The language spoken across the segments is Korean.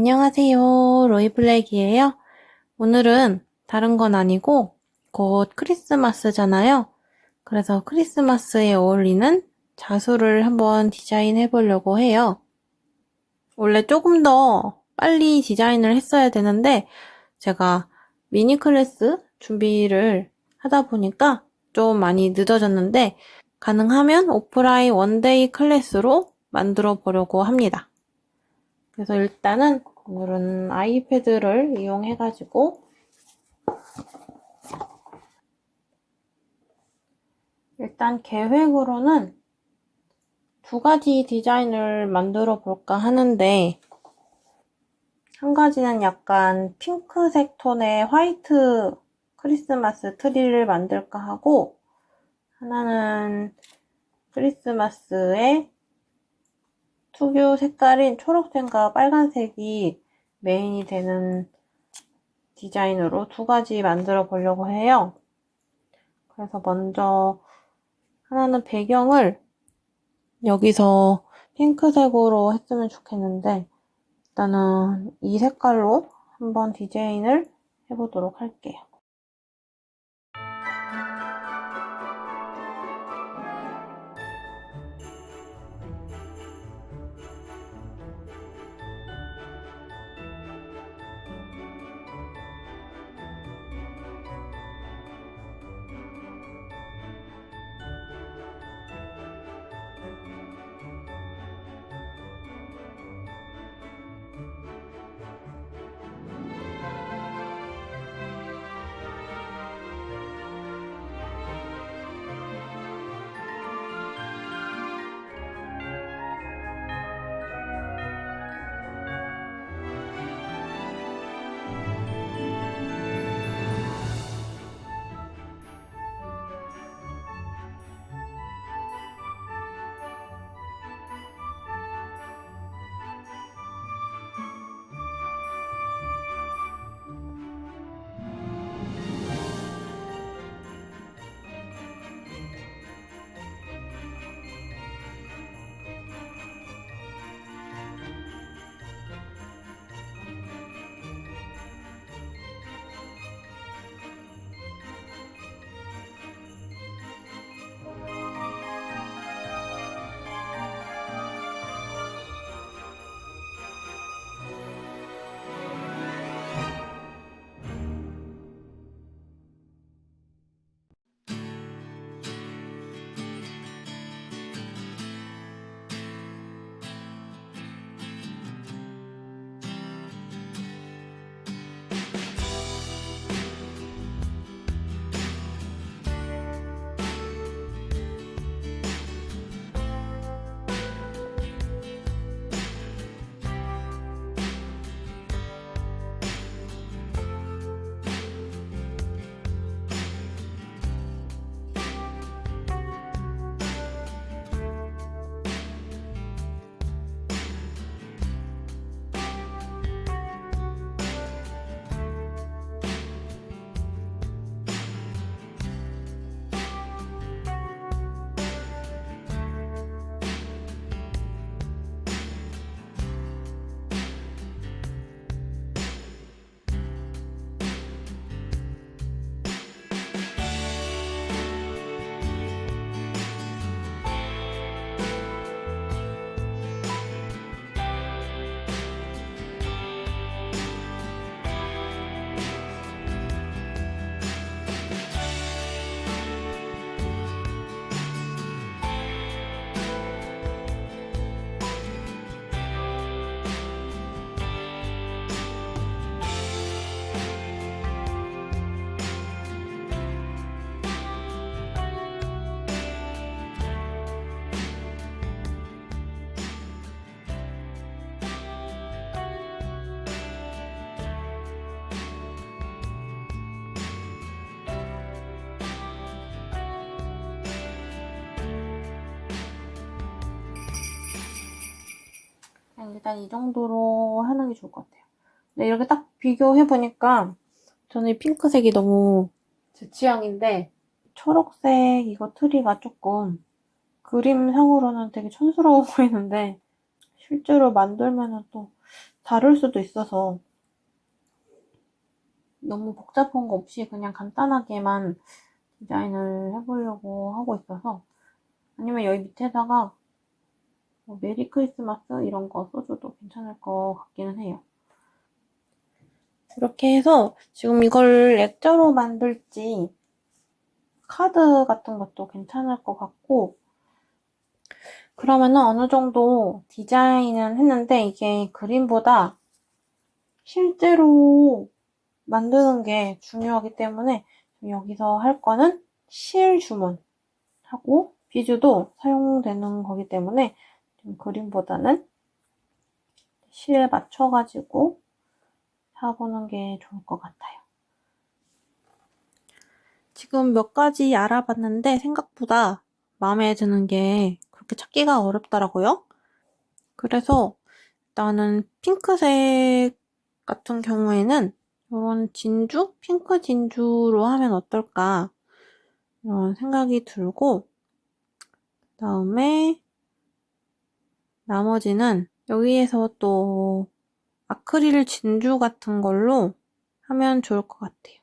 안녕하세요. 로이블랙이에요. 오늘은 다른 건 아니고 곧 크리스마스잖아요. 그래서 크리스마스에 어울리는 자수를 한번 디자인해 보려고 해요. 원래 조금 더 빨리 디자인을 했어야 되는데 제가 미니 클래스 준비를 하다 보니까 좀 많이 늦어졌는데 가능하면 오프라인 원데이 클래스로 만들어 보려고 합니다. 그래서 일단은 오늘은 아이패드를 이용해가지고 일단 계획으로는 두 가지 디자인을 만들어 볼까 하는데 한 가지는 약간 핑크색 톤의 화이트 크리스마스 트리를 만들까 하고 하나는 크리스마스의 특유 색깔인 초록색과 빨간색이 메인이 되는 디자인으로 두 가지 만들어 보려고 해요. 그래서 먼저 하나는 배경을 여기서 핑크색으로 했으면 좋겠는데 일단은 이 색깔로 한번 디자인을 해보도록 할게요. 일단 이 정도로 하는 게 좋을 것 같아요. 근데 이렇게 딱 비교해보니까 저는 이 핑크색이 너무 제 취향인데 초록색 이거 트리가 조금 그림상으로는 되게 촌스러워 보이는데 실제로 만들면은 또 다를 수도 있어서 너무 복잡한 거 없이 그냥 간단하게만 디자인을 해보려고 하고 있어서, 아니면 여기 밑에다가 뭐 메리 크리스마스 이런 거 써줘도 괜찮을 것 같기는 해요. 이렇게 해서 지금 이걸 액자로 만들지 카드 같은 것도 괜찮을 것 같고, 그러면은 어느 정도 디자인은 했는데 이게 그림보다 실제로 만드는 게 중요하기 때문에 여기서 할 거는 실 주문하고 비주도 사용되는 거기 때문에 좀 그림보다는 실에 맞춰가지고 사보는 게 좋을 것 같아요. 지금 몇 가지 알아봤는데 생각보다 마음에 드는 게 그렇게 찾기가 어렵더라고요. 그래서 나는 핑크색 같은 경우에는 이런 진주? 핑크 진주로 하면 어떨까 이런 생각이 들고, 그다음에 나머지는 여기에서 또 아크릴 진주 같은 걸로 하면 좋을 것 같아요.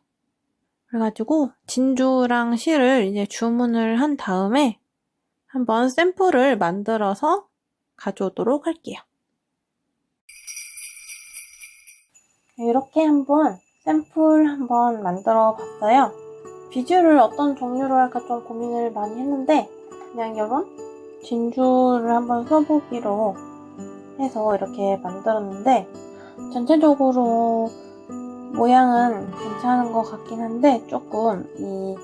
그래가지고 진주랑 실을 이제 주문을 한 다음에 한번 샘플을 만들어서 가져오도록 할게요. 이렇게 한번 샘플 한번 만들어 봤어요. 비주를 어떤 종류로 할까 좀 고민을 많이 했는데 그냥 이런 진주를 한번 써보기로 해서 이렇게 만들었는데, 전체적으로 모양은 괜찮은 것 같긴 한데 조금 이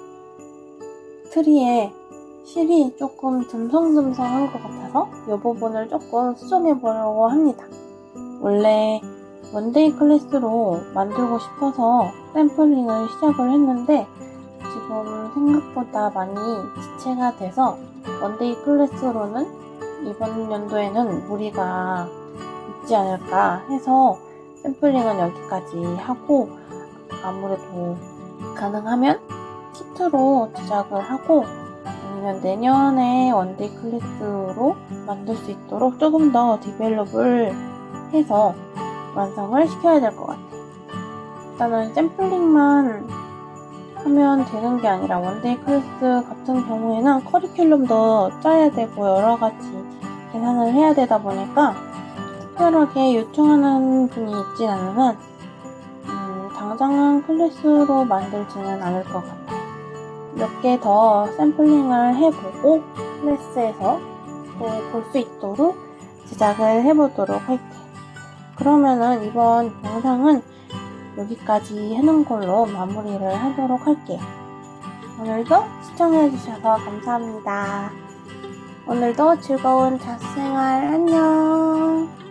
트리에 실이 조금 듬성듬성한 것 같아서 이 부분을 조금 수정해 보려고 합니다. 원래 원데이 클래스로 만들고 싶어서 샘플링을 시작을 했는데 지금 생각보다 많이 지체가 돼서 원데이 클래스로는 이번 연도에는 무리가 있지 않을까 해서 샘플링은 여기까지 하고, 아무래도 가능하면 키트로 제작을 하고 아니면 내년에 원데이 클래스로 만들 수 있도록 조금 더 디벨롭을 해서 완성을 시켜야 될 것 같아요. 일단은 샘플링만 하면 되는 게 아니라 원데이 클래스 같은 경우에는 커리큘럼도 짜야 되고 여러 가지 계산을 해야 되다 보니까 특별하게 요청하는 분이 있진 않으면 당장은 클래스로 만들지는 않을 것 같아요. 몇 개 더 샘플링을 해보고 클래스에서 또 볼 수 있도록 제작을 해보도록 할게요. 그러면은 이번 영상은 여기까지 하는 걸로 마무리를 하도록 할게요. 오늘도 시청해주셔서 감사합니다. 오늘도 즐거운 자습생활 안녕.